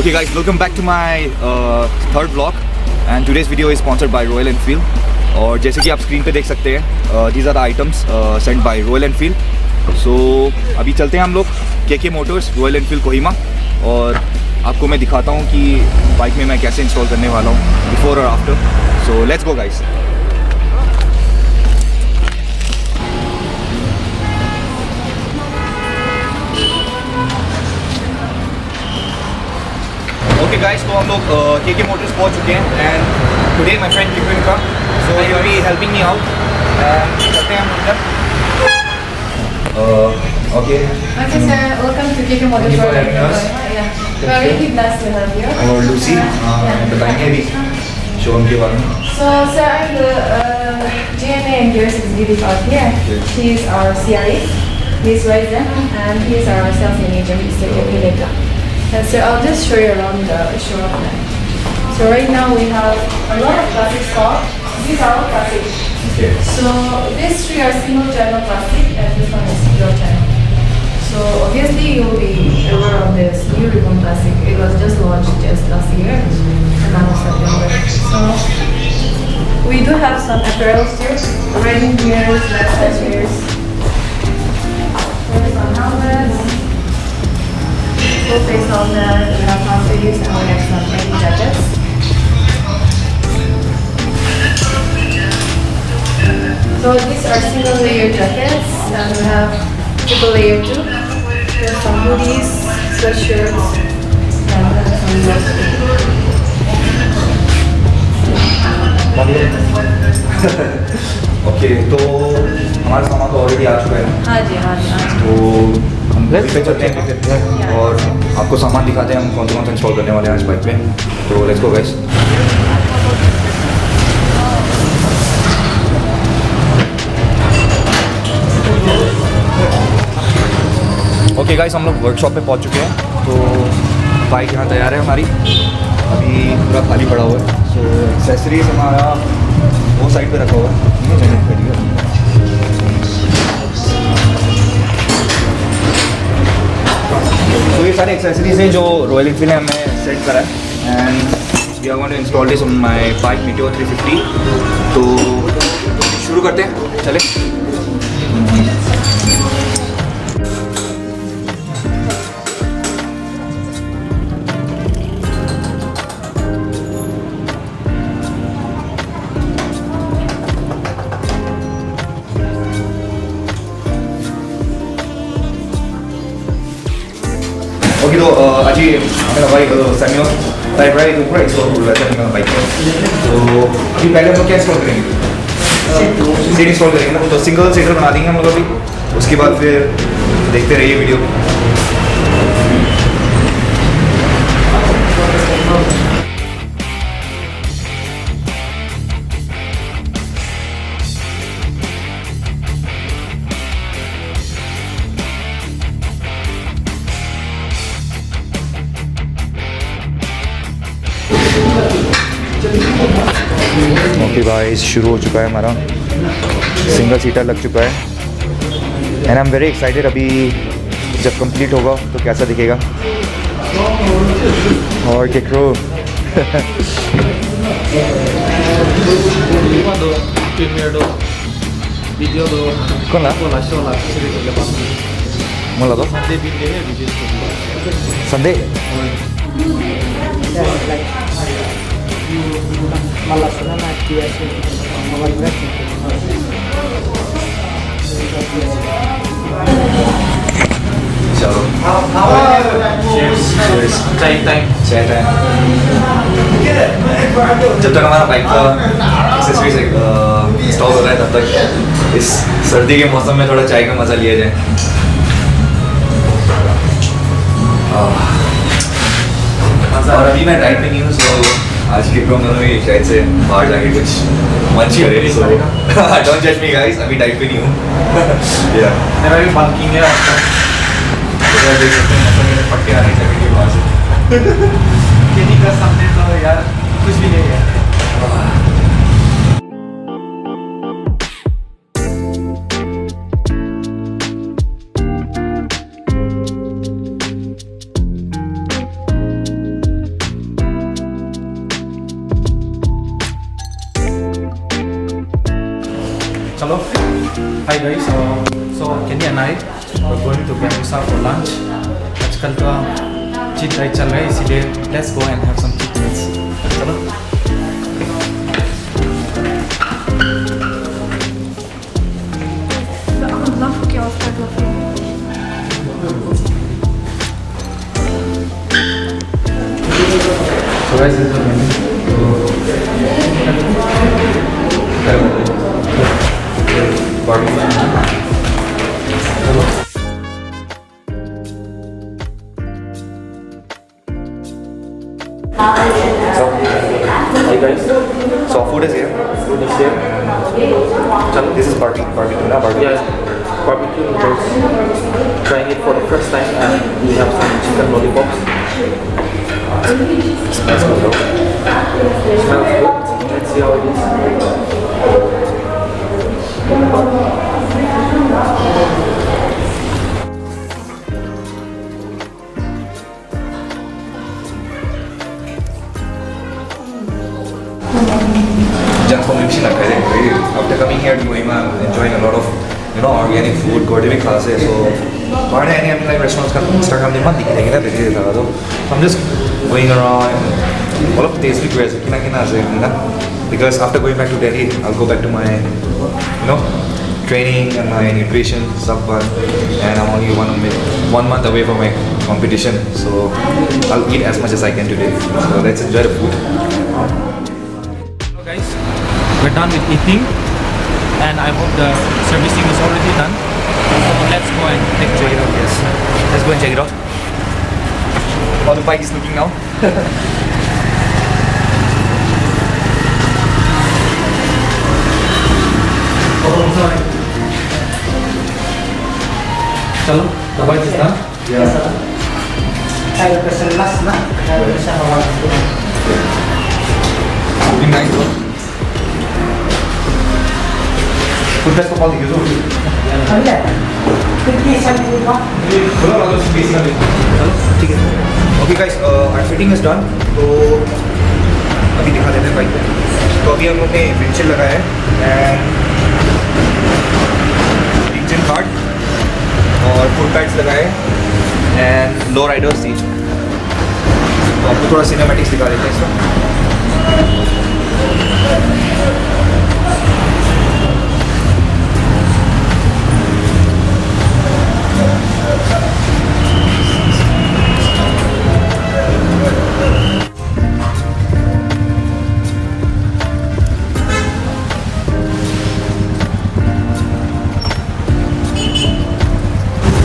Okay guys, welcome back to my third vlog and today's video is sponsored by Royal Enfield. और जैसे कि आप screen पे देख सकते हैं these are the items sent by Royal Enfield. So अभी चलते हैं हम लोग KK Motors Royal Enfield Kohima और आपको मैं दिखाता हूँ कि बाइक में मैं कैसे इंस्टॉल करने वाला हूँ बिफोर और after. So let's go guys. Okay guys, तो हम लोग KK Motors पहुँच चुके हैं and today my friend Kipin का so he will be helping me out and चलते हैं हम लोग इधर. Okay. Okay sir, welcome to KK Motors. Thank you for having us. Yeah, we are really blessed to have you. और Lucy बताएंगे अभी showroom के बारे में. So sir, I'm the GNA and Gears executive out here. He is our CRA, he is resident and he is our sales manager, Mr. Kohima. And so I'll just show you around the showroom. So right now we have a lot of plastic stock. These are all plastic. Okay. So these three are single channel plastic and this one is dual channel. So obviously you will be aware of this new ribbon plastic. It was just launched just last year, and now September. So we do have some apparel here, riding gears, left gears. There's some helmets. Full face helmet, we have consolidates and we have some rain jackets. So these are single layer jackets and we have triple layer too. There's some hoodies, sweatshirts and some Okay, तो हमारा सामान तो already आ चुका है. हाँ जी हाँ जी. तो हम बाइक पे चलते हैं और आपको सामान दिखाते हैं हम कौन सा इंस्टॉल करने वाले हैं आज बाइक पे. तो let's go guys. Okay guys, हम लोग वर्कशॉप पे पहुंच चुके हैं. तो बाइक यहाँ तैयार है हमारी, अभी पूरा खाली पड़ा हुआ है. सो एक्सेसरीज हमारा वो साइड पे रखा हुआ है. तो ये सारी एक्सेसरीज हैं जो रॉयल एनफील्ड ने हमें सेट करा है and we are going to install this on my bike Meteor 350. तो शुरू करते हैं, चले. ओके, तो আজি हमें बाइक सैम्यूल टाइप राइड ऊपर इंस्टॉल हो रहा है बाइक में. तो अभी पहले हम लोग क्या इंस्टॉल करेंगे? सीट इंस्टॉल करेंगे ना. तो सिंगल सीटर बना देंगे हम लोग अभी, उसके बाद फिर देखते रहिए वीडियो. ओके गाइस, शुरू हो चुका है हमारा. सिंगल सीटर लग चुका है and I am very excited. अभी जब कंप्लीट होगा तो कैसा दिखेगा. और के क्रो कौन ला मोला दो संडे चलो. चाय टाइम. जब तक हमारा बाइक का एक्सेसरीज इंस्टॉल हो रहा है तब तक इस सर्दी के मौसम में थोड़ा चाय का मज़ा लिया जाए. और अभी मैं राइड में नहीं हूँ, सो आज के प्रोग्राम में शायद से बाहर जाके कुछ मंच करे. सो डोंट जज मी गाइस, अभी डाइट पे नहीं हूँ. या मेरा भी बाइकिंग है आपका, तो देख सकते हैं मतलब मेरे पट्टे आ रहे हैं जगह के पास. खेती का सामने तो यार कुछ भी नहीं है. चलो. Hi guys, so Kenny and I are going to Bambusa for lunch. आजकल तो cheat day चल रहा है, इसीलिए let's go and have some cheat days. चलो. So guys, this is the menu. Hey guys, so food is here. Food is here. This is barbecue, na barbecue. Yes, barbecue noodles. Trying it for the first time, and we have some chicken lollipops. Smells good, though. Smells good. Let's see how it is. Junk combination लगता है. After coming here to Kohima, I'm enjoying a lot of organic food. गोड़े भी खा से. So बाहर आने अपने like restaurants का Instagram में मत दिखेंगे ना देखिए था तो. So I'm just going around. All of taste भी crazy. किना से ना. Because after going back to Delhi, I'll go back to my training and my nutrition stuff. And I'm only 1 month away from my competition. So I'll eat as much as I can today. So let's enjoy the food. Guys, we're done with eating, and I hope the servicing is already done. So let's go and check it out. Yes, let's go and check it out. How the bike is looking now. Chalo, the bike is done. Yeah. Looking nice, bro. Footpegs को call दीजिए तो. बोलो वालों से base कर लीजिए. चलो ठीक है. Okay guys, our fitting is done. तो अभी दिखा देते हैं बाइक पे. तो अभी हम लोग ने विंडशील्ड लगाया है and इंजन कार्ड और फुटपेग्स लगाए and लो राइडर सीट. तो आपको थोड़ा सिनेमैटिक्स दिखा देते हैं इसका.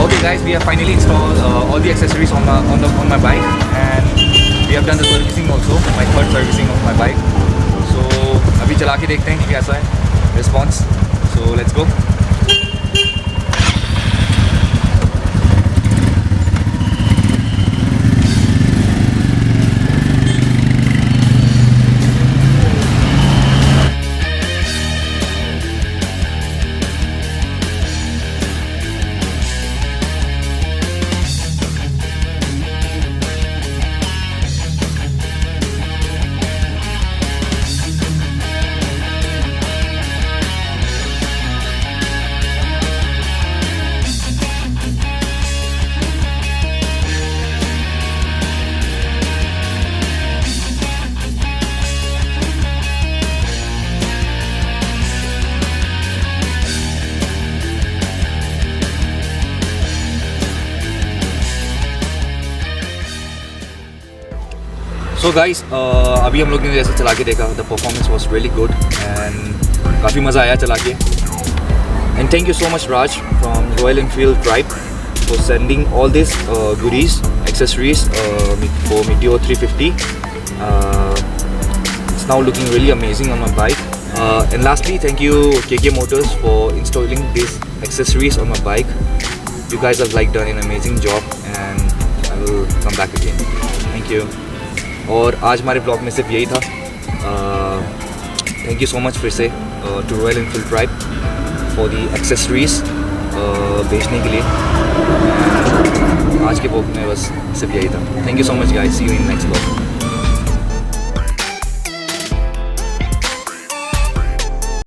Okay guys, we have finally installed all the accessories on my bike, and we have done the servicing also, my third servicing of my bike. So अभी चला के देखते हैं कि कैसा है response. So let's go. So guys, अभी हम लोग ने जैसे चला के देखा, the performance was really good and काफ़ी मज़ा आया चला के. And thank you so much Raj from Royal Enfield Tribe for sending all these goodies, accessories for Meteor 350. It's now looking really amazing on my bike. And lastly, thank you KK Motors for installing these accessories on my bike. You guys have done an amazing job, and I will come back again. Thank you. और आज हमारे blog में सिर्फ यही था. Thank you so much फिर से to Royal Enfield tribe for the accessories बेचने के लिए. आज के ब्लॉग में बस सिर्फ यही था. Thank you so much guys. See you in next blog.